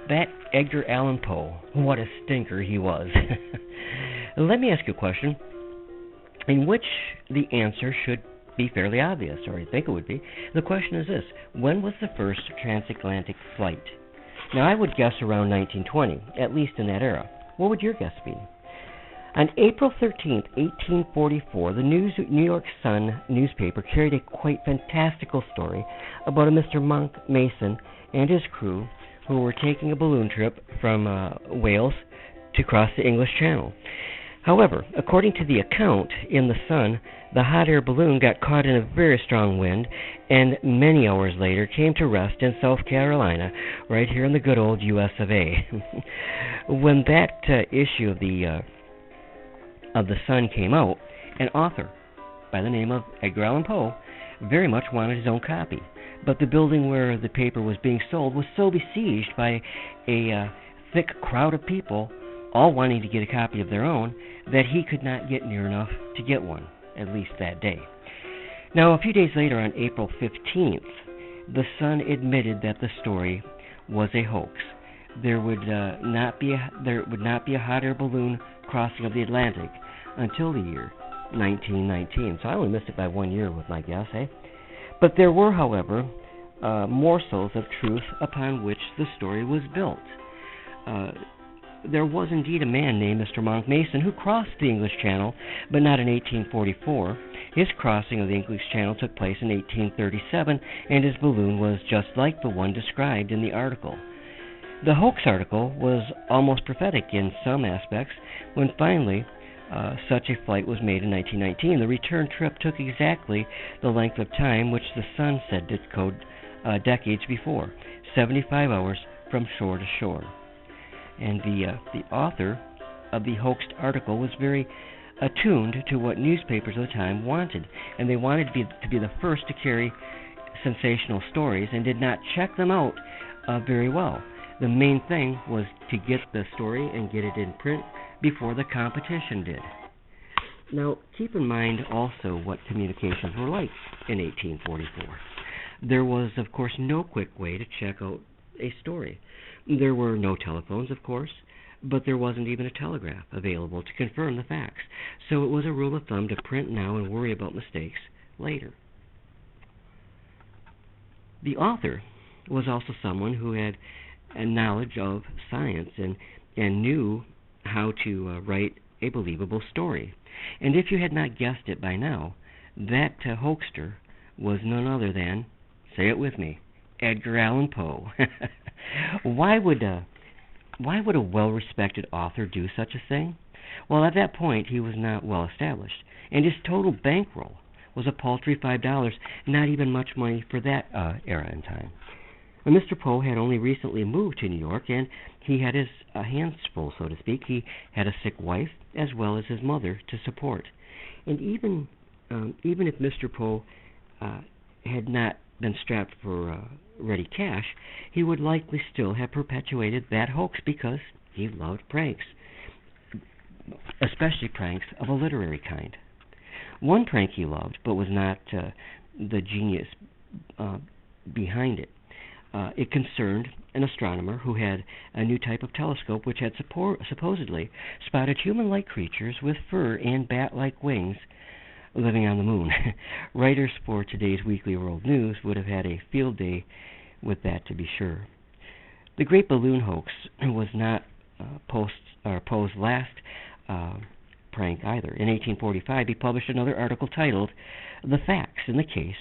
That Edgar Allan Poe, what a stinker he was. Let me ask you a question in which the answer should be fairly obvious, or I think it would be. The question is this: when was the first transatlantic flight? Now, I would guess around 1920, at least in that era. What would your guess be? On April 13th, 1844, the New York Sun newspaper carried a quite fantastical story about a Mr. Monk Mason and his crew who were taking a balloon trip from Wales to cross the English Channel. However, according to the account in the Sun, the hot air balloon got caught in a very strong wind and many hours later came to rest in South Carolina, right here in the good old US of A. When that issue of the Sun came out, an author by the name of Edgar Allan Poe very much wanted his own copy. But the building where the paper was being sold was so besieged by a thick crowd of people, all wanting to get a copy of their own, that he could not get near enough to get one, at least that day. Now, a few days later, on April 15th, the Sun admitted that the story was a hoax. There would not be a hot air balloon crossing of the Atlantic until the year 1919. So I only missed it by 1 year with my guess, eh? But there were, however, morsels of truth upon which the story was built. There was indeed a man named Mr. Monk Mason who crossed the English Channel, but not in 1844. His crossing of the English Channel took place in 1837, and his balloon was just like the one described in the article. The hoax article was almost prophetic in some aspects when finally such a flight was made in 1919. The return trip took exactly the length of time which the Sun said did code decades before, 75 hours from shore to shore. And the author of the hoaxed article was very attuned to what newspapers of the time wanted, and they wanted to be the first to carry sensational stories and did not check them out very well. The main thing was to get the story and get it in print before the competition did. Now, keep in mind also what communications were like in 1844. There was, of course, no quick way to check out a story. There were no telephones, of course, but there wasn't even a telegraph available to confirm the facts. So it was a rule of thumb to print now and worry about mistakes later. The author was also someone who had a knowledge of science and knew how to write a believable story. And if you had not guessed it by now, that hoaxer was none other than, say it with me, Edgar Allan Poe. Why would a well-respected author do such a thing? Well, at that point, he was not well established, and his total bankroll was a paltry $5, not even much money for that era and time. And Mr. Poe had only recently moved to New York, and he had his hands full, so to speak. He had a sick wife, as well as his mother, to support. And even if Mr. Poe had not been strapped for ready cash, he would likely still have perpetuated that hoax because he loved pranks, especially pranks of a literary kind. One prank he loved, but was not the genius behind it. It concerned an astronomer who had a new type of telescope which had supposedly spotted human-like creatures with fur and bat-like wings living on the moon. Writers for today's Weekly World News would have had a field day with that, to be sure. The Great Balloon Hoax was not Poe's last prank either. In 1845, he published another article titled "The Facts in the Case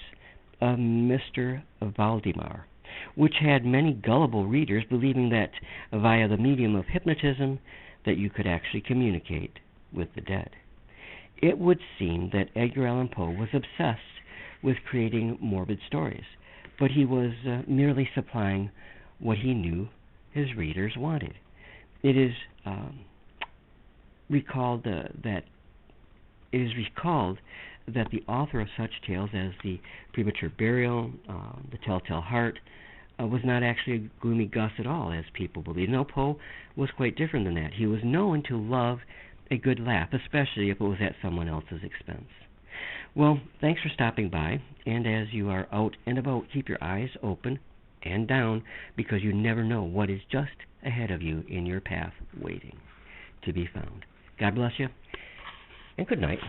of Mr. Valdemar," which had many gullible readers believing that via the medium of hypnotism that you could actually communicate with the dead. It would seem that Edgar Allan Poe was obsessed with creating morbid stories, but he was merely supplying what he knew his readers wanted. It is recalled that the author of such tales as The Premature Burial, The Telltale Heart, was not actually a gloomy Gus at all, as people believe. No, Poe was quite different than that. He was known to love a good laugh, especially if it was at someone else's expense. Well, thanks for stopping by, and as you are out and about, keep your eyes open and down, because you never know what is just ahead of you in your path waiting to be found. God bless you, and good night.